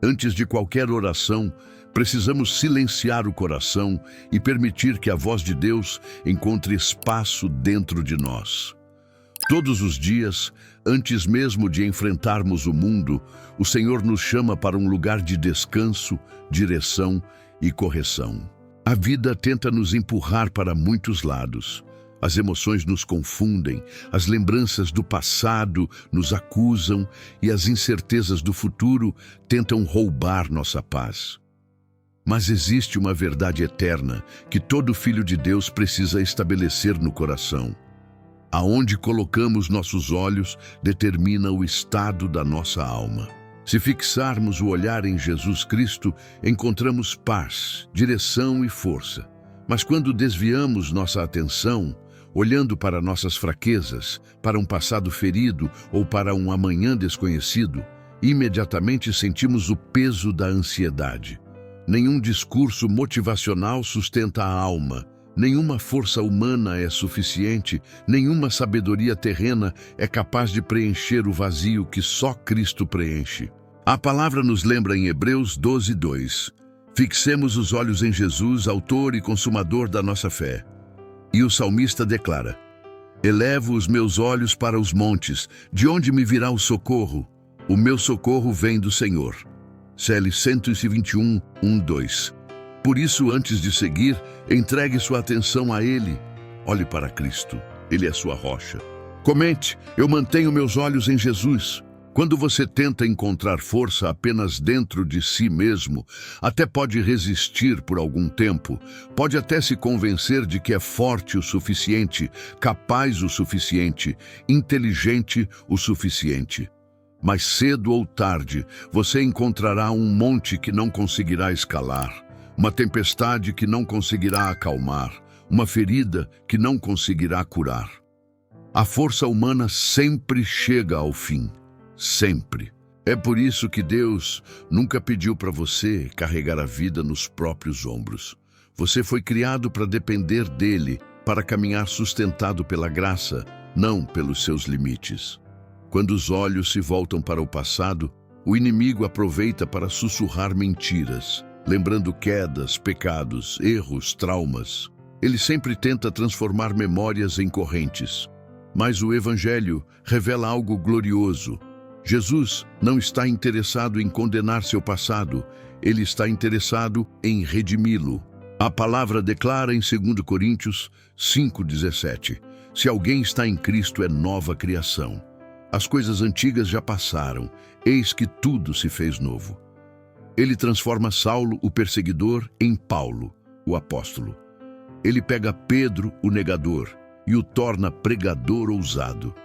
Antes de qualquer oração, precisamos silenciar o coração e permitir que a voz de Deus encontre espaço dentro de nós. Todos os dias, antes mesmo de enfrentarmos o mundo, o Senhor nos chama para um lugar de descanso, direção e correção. A vida tenta nos empurrar para muitos lados. As emoções nos confundem, as lembranças do passado nos acusam e as incertezas do futuro tentam roubar nossa paz. Mas existe uma verdade eterna que todo filho de Deus precisa estabelecer no coração. Aonde colocamos nossos olhos determina o estado da nossa alma. Se fixarmos o olhar em Jesus Cristo, encontramos paz, direção e força. Mas quando desviamos nossa atenção, olhando para nossas fraquezas, para um passado ferido ou para um amanhã desconhecido, imediatamente sentimos o peso da ansiedade. Nenhum discurso motivacional sustenta a alma. Nenhuma força humana é suficiente, nenhuma sabedoria terrena é capaz de preencher o vazio que só Cristo preenche. A palavra nos lembra em Hebreus 12:2. Fixemos os olhos em Jesus, autor e consumador da nossa fé. E o salmista declara: Elevo os meus olhos para os montes, de onde me virá o socorro? O meu socorro vem do Senhor. CL 121, 1-2. Por isso, antes de seguir, entregue sua atenção a Ele. Olhe para Cristo, Ele é sua rocha. Comente: eu mantenho meus olhos em Jesus. Quando você tenta encontrar força apenas dentro de si mesmo, até pode resistir por algum tempo, pode até se convencer de que é forte o suficiente, capaz o suficiente, inteligente o suficiente. Mas cedo ou tarde, você encontrará um monte que não conseguirá escalar, uma tempestade que não conseguirá acalmar, uma ferida que não conseguirá curar. A força humana sempre chega ao fim. Sempre. É por isso que Deus nunca pediu para você carregar a vida nos próprios ombros. Você foi criado para depender dele, para caminhar sustentado pela graça, não pelos seus limites. Quando os olhos se voltam para o passado, o inimigo aproveita para sussurrar mentiras, lembrando quedas, pecados, erros, traumas. Ele sempre tenta transformar memórias em correntes. Mas o Evangelho revela algo glorioso. Jesus não está interessado em condenar seu passado, ele está interessado em redimi-lo. A palavra declara em 2 Coríntios 5,17: Se alguém está em Cristo, é nova criação. As coisas antigas já passaram, eis que tudo se fez novo. Ele transforma Saulo, o perseguidor, em Paulo, o apóstolo. Ele pega Pedro, o negador, e o torna pregador ousado.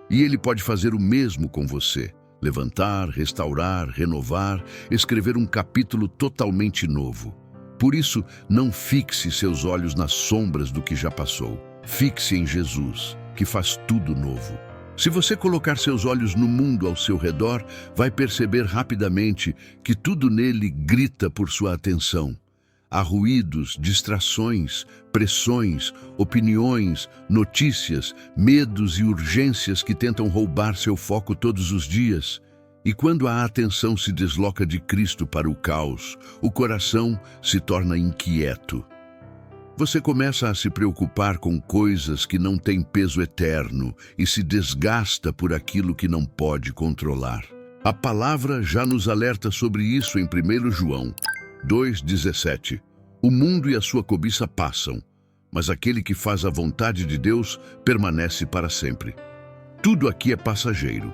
E ele pode fazer o mesmo com você. Levantar, restaurar, renovar, escrever um capítulo totalmente novo. Por isso, não fixe seus olhos nas sombras do que já passou. Fixe em Jesus, que faz tudo novo. Se você colocar seus olhos no mundo ao seu redor, vai perceber rapidamente que tudo nele grita por sua atenção. Há ruídos, distrações, pressões, opiniões, notícias, medos e urgências que tentam roubar seu foco todos os dias. E quando a atenção se desloca de Cristo para o caos, o coração se torna inquieto. Você começa a se preocupar com coisas que não têm peso eterno e se desgasta por aquilo que não pode controlar. A palavra já nos alerta sobre isso em 1 João 2,17. O mundo e a sua cobiça passam, mas aquele que faz a vontade de Deus permanece para sempre. Tudo aqui é passageiro.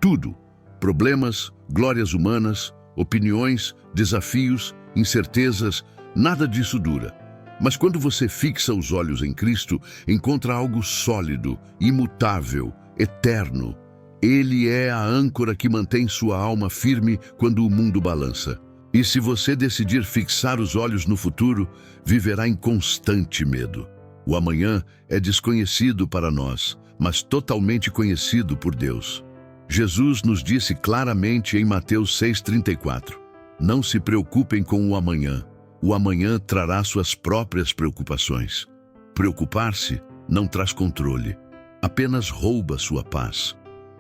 Tudo. Problemas, glórias humanas, opiniões, desafios, incertezas, nada disso dura. Mas quando você fixa os olhos em Cristo, encontra algo sólido, imutável, eterno. Ele é a âncora que mantém sua alma firme quando o mundo balança. E se você decidir fixar os olhos no futuro, viverá em constante medo. O amanhã é desconhecido para nós, mas totalmente conhecido por Deus. Jesus nos disse claramente em Mateus 6,34: Não se preocupem com o amanhã. O amanhã trará suas próprias preocupações. Preocupar-se não traz controle, apenas rouba sua paz.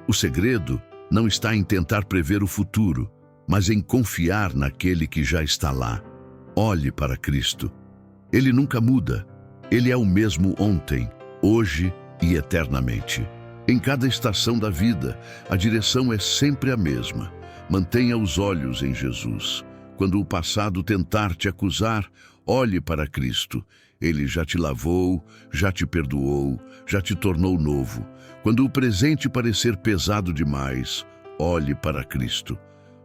O segredo não está em tentar prever o futuro, mas em confiar naquele que já está lá. Olhe para Cristo. Ele nunca muda. Ele é o mesmo ontem, hoje e eternamente. Em cada estação da vida, a direção é sempre a mesma. Mantenha os olhos em Jesus. Quando o passado tentar te acusar, olhe para Cristo. Ele já te lavou, já te perdoou, já te tornou novo. Quando o presente parecer pesado demais, olhe para Cristo.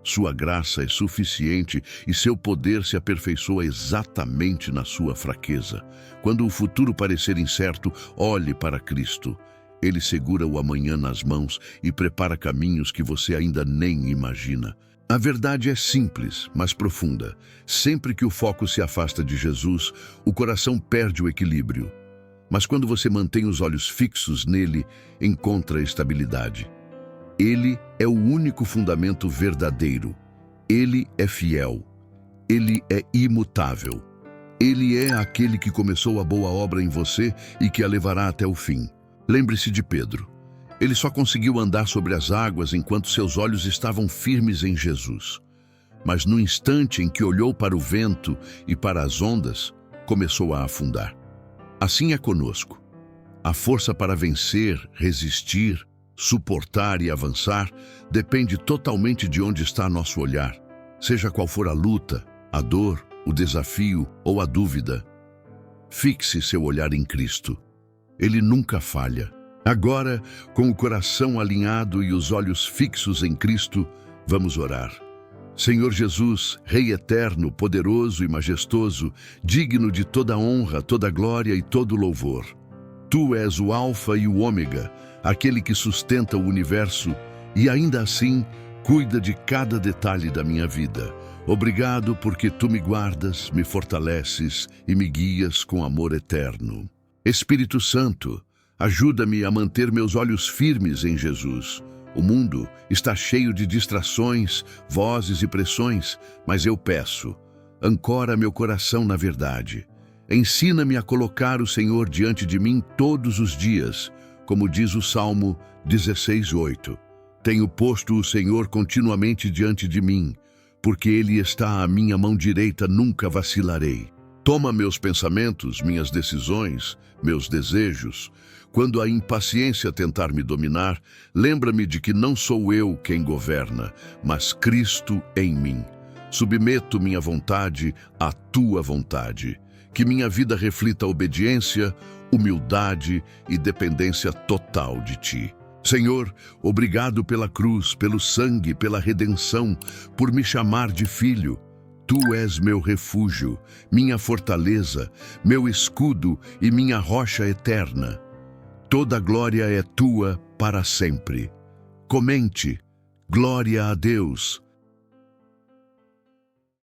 Sua graça é suficiente e seu poder se aperfeiçoa exatamente na sua fraqueza. Quando o futuro parecer incerto, olhe para Cristo. Ele segura o amanhã nas mãos e prepara caminhos que você ainda nem imagina. A verdade é simples, mas profunda. Sempre que o foco se afasta de Jesus, o coração perde o equilíbrio. Mas quando você mantém os olhos fixos nele, encontra estabilidade. Ele é o único fundamento verdadeiro. Ele é fiel. Ele é imutável. Ele é aquele que começou a boa obra em você e que a levará até o fim. Lembre-se de Pedro. Ele só conseguiu andar sobre as águas enquanto seus olhos estavam firmes em Jesus. Mas no instante em que olhou para o vento e para as ondas, começou a afundar. Assim é conosco. A força para vencer, resistir, suportar e avançar depende totalmente de onde está nosso olhar. Seja qual for a luta, a dor, o desafio ou a dúvida, fixe seu olhar em Cristo. Ele nunca falha. Agora, com o coração alinhado e os olhos fixos em Cristo, vamos orar. Senhor Jesus, Rei eterno, poderoso e majestoso, digno de toda honra, toda glória e todo louvor. Tu és o Alfa e o Ômega, aquele que sustenta o universo e ainda assim cuida de cada detalhe da minha vida. Obrigado porque tu me guardas, me fortaleces e me guias com amor eterno. Espírito Santo, ajuda-me a manter meus olhos firmes em Jesus. O mundo está cheio de distrações, vozes e pressões, mas eu peço, ancora meu coração na verdade. Ensina-me a colocar o Senhor diante de mim todos os dias, como diz o Salmo 16:8. Tenho posto o Senhor continuamente diante de mim, porque Ele está à minha mão direita, nunca vacilarei. Toma meus pensamentos, minhas decisões, meus desejos. Quando a impaciência tentar me dominar, lembra-me de que não sou eu quem governa, mas Cristo em mim. Submeto minha vontade à tua vontade. Que minha vida reflita obediência, humildade e dependência total de ti. Senhor, obrigado pela cruz, pelo sangue, pela redenção, por me chamar de filho. Tu és meu refúgio, minha fortaleza, meu escudo e minha rocha eterna. Toda glória é tua para sempre. Comente, glória a Deus.